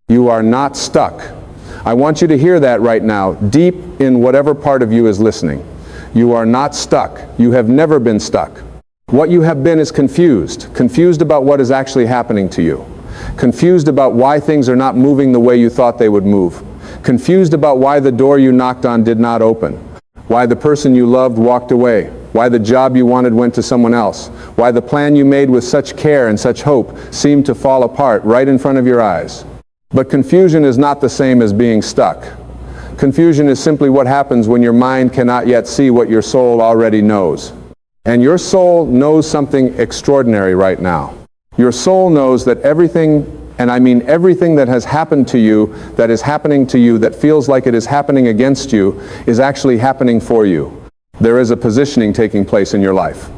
You are not stuck. I want you to hear that right now, deep in whatever part of you is listening. You are not stuck. You have never been stuck. What you have been is confused. Confused about what is actually happening to you. Confused about why things are not moving the way you thought they would move. Confused about why the door you knocked on did not open. Why the person you loved walked away. Why the job you wanted went to someone else. Why the plan you made with such care and such hope seemed to fall apart right in front of your eyes. But confusion is not the same as being stuck. Confusion is simply what happens when your mind cannot yet see what your soul already knows. And your soul knows something extraordinary right now. Your soul knows that everything, and I mean everything that has happened to you, that is happening to you, that feels like it is happening against you, is actually happening for you. There is a positioning taking place in your life.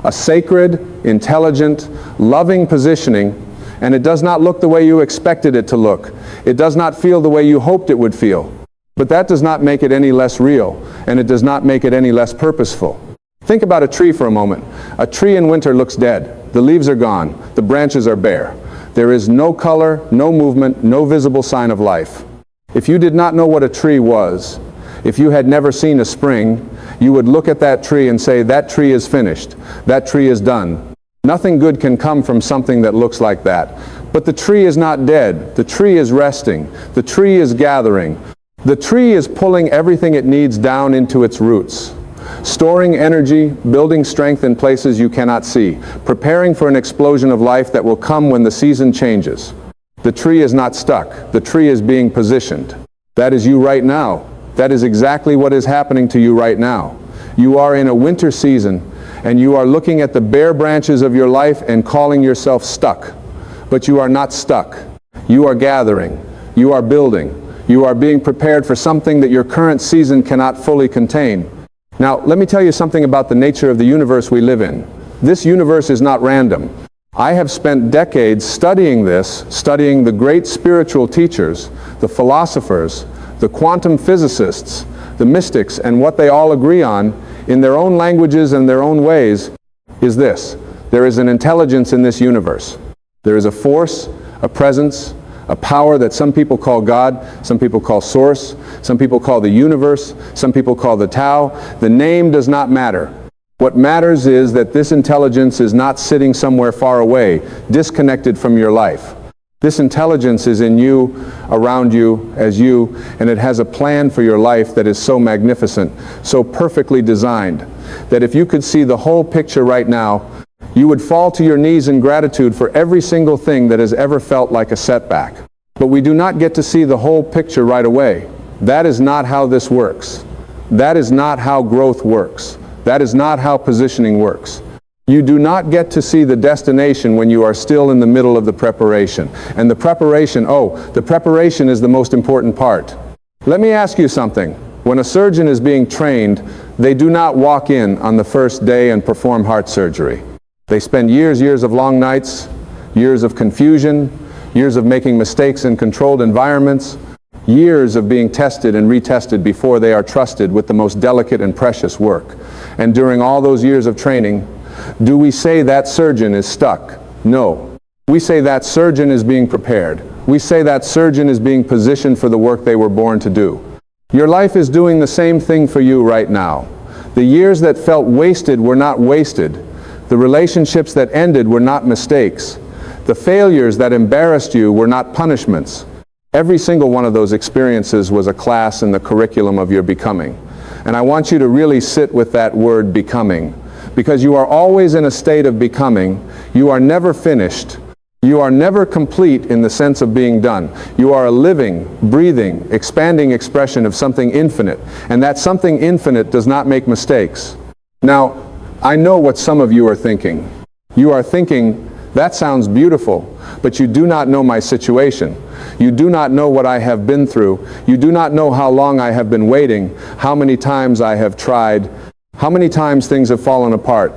A sacred, intelligent, loving positioning, and it does not look the way you expected it to look. It does not feel the way you hoped it would feel. But that does not make it any less real, and it does not make it any less purposeful. Think about a tree for a moment. A tree in winter looks dead. The leaves are gone. The branches are bare. There is no color, no movement, no visible sign of life. If you did not know what a tree was, if you had never seen a spring, you would look at that tree and say, that tree is finished. That tree is done. Nothing good can come from something that looks like that. But the tree is not dead. The tree is resting. The tree is gathering. The tree is pulling everything it needs down into its roots, storing energy, building strength in places you cannot see, preparing for an explosion of life that will come when the season changes. The tree is not stuck. The tree is being positioned. That is you right now. That is exactly what is happening to you right now. You are in a winter season, and you are looking at the bare branches of your life and calling yourself stuck. But you are not stuck. You are gathering. You are building. You are being prepared for something that your current season cannot fully contain. Now, let me tell you something about the nature of the universe we live in. This universe is not random. I have spent decades studying this, studying the great spiritual teachers, the philosophers, the quantum physicists, the mystics, and what they all agree on, in their own languages and their own ways, is this. There is an intelligence in this universe. There is a force, a presence, a power that some people call God, some people call Source, some people call the universe, some people call the Tao. The name does not matter. What matters is that this intelligence is not sitting somewhere far away, disconnected from your life. This intelligence is in you, around you, as you, and it has a plan for your life that is so magnificent, so perfectly designed, that if you could see the whole picture right now, you would fall to your knees in gratitude for every single thing that has ever felt like a setback. But we do not get to see the whole picture right away. That is not how this works. That is not how growth works. That is not how positioning works. You do not get to see the destination when you are still in the middle of the preparation. And the preparation is the most important part. Let me ask you something. When a surgeon is being trained, they do not walk in on the first day and perform heart surgery. They spend years of long nights, years of confusion, years of making mistakes in controlled environments, years of being tested and retested before they are trusted with the most delicate and precious work. And during all those years of training, do we say that surgeon is stuck? No. We say that surgeon is being prepared. We say that surgeon is being positioned for the work they were born to do. Your life is doing the same thing for you right now. The years that felt wasted were not wasted. The relationships that ended were not mistakes. The failures that embarrassed you were not punishments. Every single one of those experiences was a class in the curriculum of your becoming. And I want you to really sit with that word becoming, because you are always in a state of becoming. You are never finished. You are never complete in the sense of being done. You are a living, breathing, expanding expression of something infinite, and that something infinite does not make mistakes. Now, I know what some of you are thinking. You are thinking, that sounds beautiful, but you do not know my situation. You do not know what I have been through. You do not know how long I have been waiting, how many times I have tried, how many times things have fallen apart.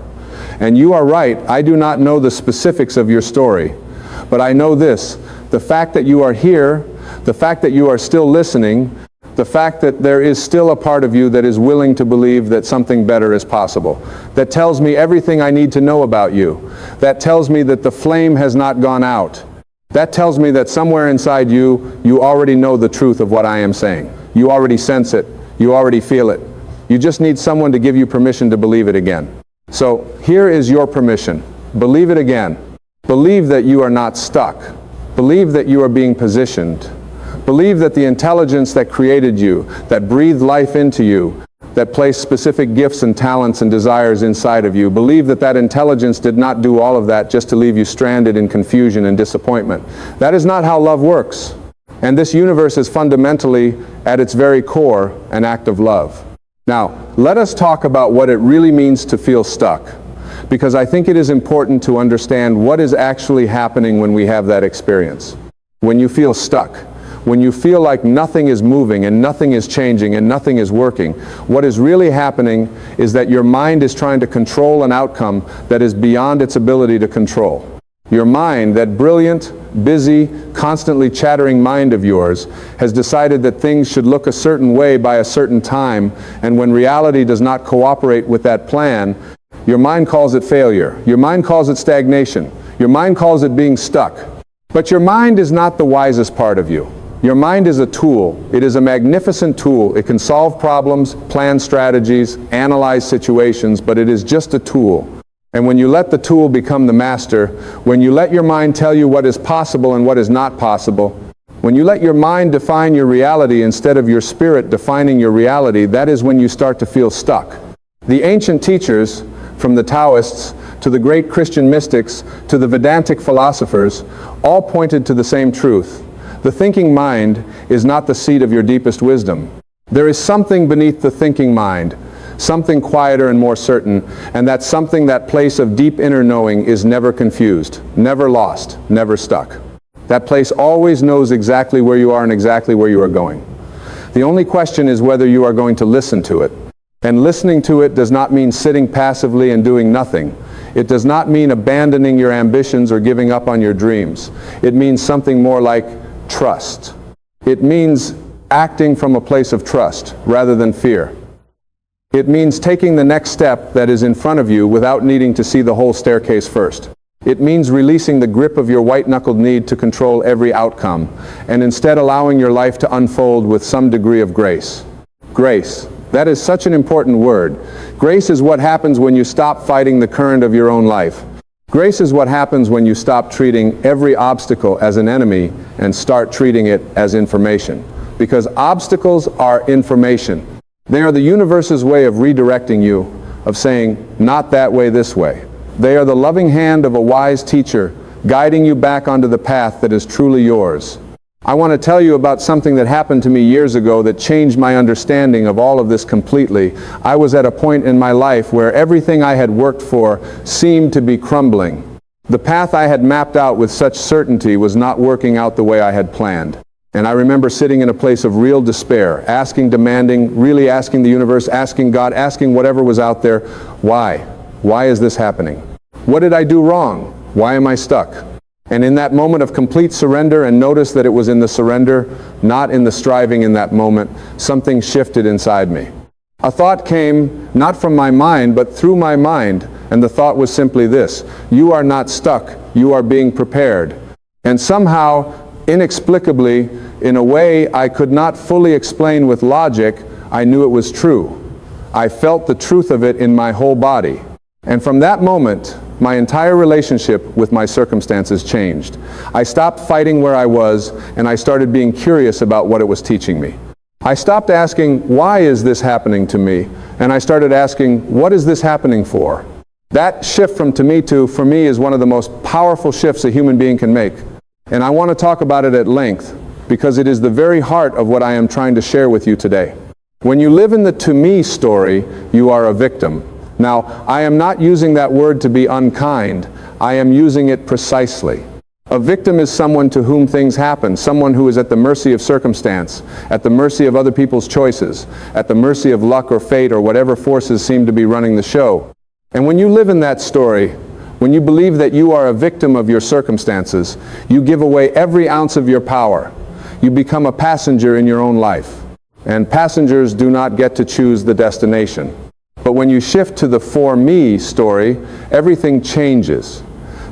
And you are right, I do not know the specifics of your story. But I know this, the fact that you are here, the fact that you are still listening, the fact that there is still a part of you that is willing to believe that something better is possible. That tells me everything I need to know about you. That tells me that the flame has not gone out. That tells me that somewhere inside you, you already know the truth of what I am saying. You already sense it. You already feel it. You just need someone to give you permission to believe it again. So here is your permission. Believe it again. Believe that you are not stuck. Believe that you are being positioned. Believe that the intelligence that created you, that breathed life into you, that placed specific gifts and talents and desires inside of you, believe that that intelligence did not do all of that just to leave you stranded in confusion and disappointment. That is not how love works. And this universe is fundamentally, at its very core, an act of love. Now, let us talk about what it really means to feel stuck, because I think it is important to understand what is actually happening when we have that experience. When you feel stuck, when you feel like nothing is moving and nothing is changing and nothing is working, what is really happening is that your mind is trying to control an outcome that is beyond its ability to control. Your mind, that brilliant, busy, constantly chattering mind of yours, has decided that things should look a certain way by a certain time, and when reality does not cooperate with that plan, your mind calls it failure. Your mind calls it stagnation. Your mind calls it being stuck. But your mind is not the wisest part of you. Your mind is a tool. It is a magnificent tool. It can solve problems, plan strategies, analyze situations, but it is just a tool. And when you let the tool become the master, when you let your mind tell you what is possible and what is not possible, when you let your mind define your reality instead of your spirit defining your reality, that is when you start to feel stuck. The ancient teachers, from the Taoists to the great Christian mystics to the Vedantic philosophers, all pointed to the same truth. The thinking mind is not the seat of your deepest wisdom. There is something beneath the thinking mind, something quieter and more certain, and that something, that place of deep inner knowing, is never confused, never lost, never stuck. That place always knows exactly where you are and exactly where you are going. The only question is whether you are going to listen to it. And listening to it does not mean sitting passively and doing nothing. It does not mean abandoning your ambitions or giving up on your dreams. It means something more like trust. It means acting from a place of trust rather than fear. It means taking the next step that is in front of you without needing to see the whole staircase first. It means releasing the grip of your white-knuckled need to control every outcome, and instead allowing your life to unfold with some degree of grace. Grace. That is such an important word. Grace is what happens when you stop fighting the current of your own life. Grace is what happens when you stop treating every obstacle as an enemy and start treating it as information. Because obstacles are information. They are the universe's way of redirecting you, of saying, not that way, this way. They are the loving hand of a wise teacher, guiding you back onto the path that is truly yours. I want to tell you about something that happened to me years ago that changed my understanding of all of this completely. I was at a point in my life where everything I had worked for seemed to be crumbling. The path I had mapped out with such certainty was not working out the way I had planned. And I remember sitting in a place of real despair, asking, demanding, really asking the universe, asking God, asking whatever was out there, why? Why is this happening? What did I do wrong? Why am I stuck? And in that moment of complete surrender, and notice that it was in the surrender, not in the striving in that moment, something shifted inside me. A thought came, not from my mind, but through my mind, and the thought was simply this: you are not stuck, you are being prepared. And somehow, inexplicably, in a way I could not fully explain with logic, I knew it was true. I felt the truth of it in my whole body. And from that moment, my entire relationship with my circumstances changed. I stopped fighting where I was, and I started being curious about what it was teaching me. I stopped asking, why is this happening to me? And I started asking, what is this happening for? That shift from to me to for me is one of the most powerful shifts a human being can make. And I want to talk about it at length, because it is the very heart of what I am trying to share with you today. When you live in the to me story, you are a victim. Now, I am not using that word to be unkind. I am using it precisely. A victim is someone to whom things happen, someone who is at the mercy of circumstance, at the mercy of other people's choices, at the mercy of luck or fate or whatever forces seem to be running the show. And when you live in that story, when you believe that you are a victim of your circumstances, you give away every ounce of your power. You become a passenger in your own life. And passengers do not get to choose the destination. But when you shift to the for me story, everything changes.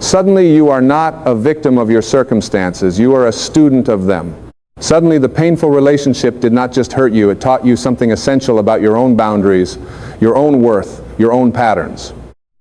Suddenly you are not a victim of your circumstances, you are a student of them. Suddenly the painful relationship did not just hurt you, it taught you something essential about your own boundaries, your own worth, your own patterns.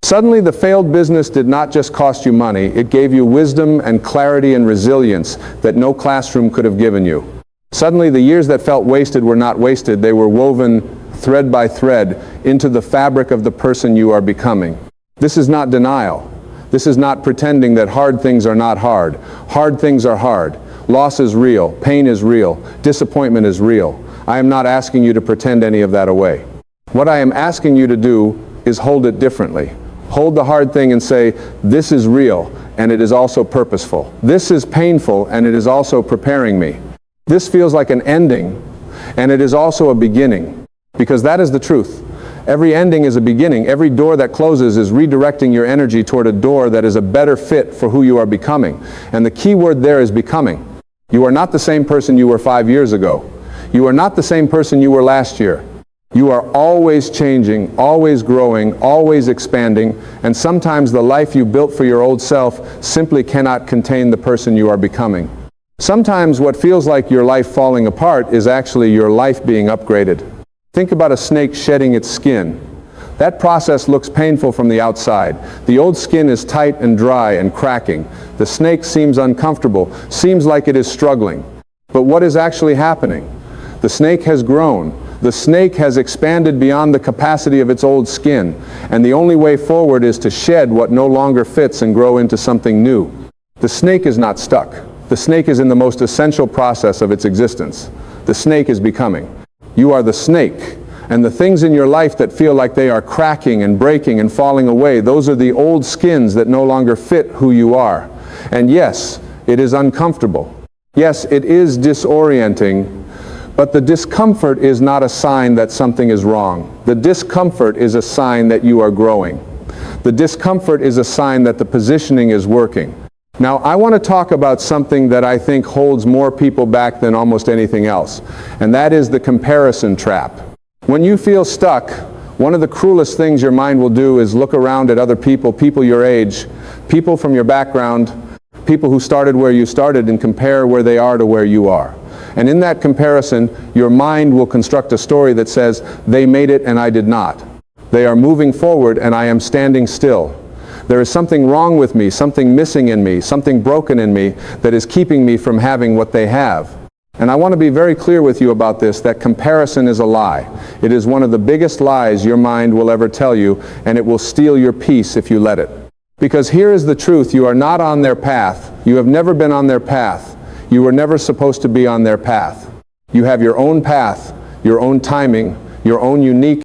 Suddenly the failed business did not just cost you money, it gave you wisdom and clarity and resilience that no classroom could have given you. Suddenly the years that felt wasted were not wasted, they were woven thread by thread into the fabric of the person you are becoming. This is not denial. This is not pretending that hard things are not hard. Hard things are hard. Loss is real. Pain is real. Disappointment is real. I am not asking you to pretend any of that away. What I am asking you to do is hold it differently. Hold the hard thing and say, this is real, and it is also purposeful. This is painful, and it is also preparing me. This feels like an ending, and it is also a beginning, because that is the truth. Every ending is a beginning. Every door that closes is redirecting your energy toward a door that is a better fit for who you are becoming. And the key word there is becoming. You are not the same person you were 5 years ago. You are not the same person you were last year. You are always changing, always growing, always expanding, and sometimes the life you built for your old self simply cannot contain the person you are becoming. Sometimes what feels like your life falling apart is actually your life being upgraded. Think about a snake shedding its skin. That process looks painful from the outside. The old skin is tight and dry and cracking. The snake seems uncomfortable, seems like it is struggling. But what is actually happening? The snake has grown. The snake has expanded beyond the capacity of its old skin, and the only way forward is to shed what no longer fits and grow into something new. The snake is not stuck. The snake is in the most essential process of its existence. The snake is becoming. You are the snake, and the things in your life that feel like they are cracking and breaking and falling away, those are the old skins that no longer fit who you are. And yes, it is uncomfortable. Yes, it is disorienting. But the discomfort is not a sign that something is wrong. The discomfort is a sign that you are growing. The discomfort is a sign that the positioning is working. Now, I want to talk about something that I think holds more people back than almost anything else, and that is the comparison trap. When you feel stuck, one of the cruelest things your mind will do is look around at other people, people your age, people from your background, people who started where you started, and compare where they are to where you are. And in that comparison, your mind will construct a story that says, they made it and I did not. They are moving forward and I am standing still. There is something wrong with me, something missing in me, something broken in me that is keeping me from having what they have. And I want to be very clear with you about this, that comparison is a lie. It is one of the biggest lies your mind will ever tell you, and it will steal your peace if you let it. Because here is the truth, you are not on their path. You have never been on their path. You were never supposed to be on their path. You have your own path, your own timing, your own unique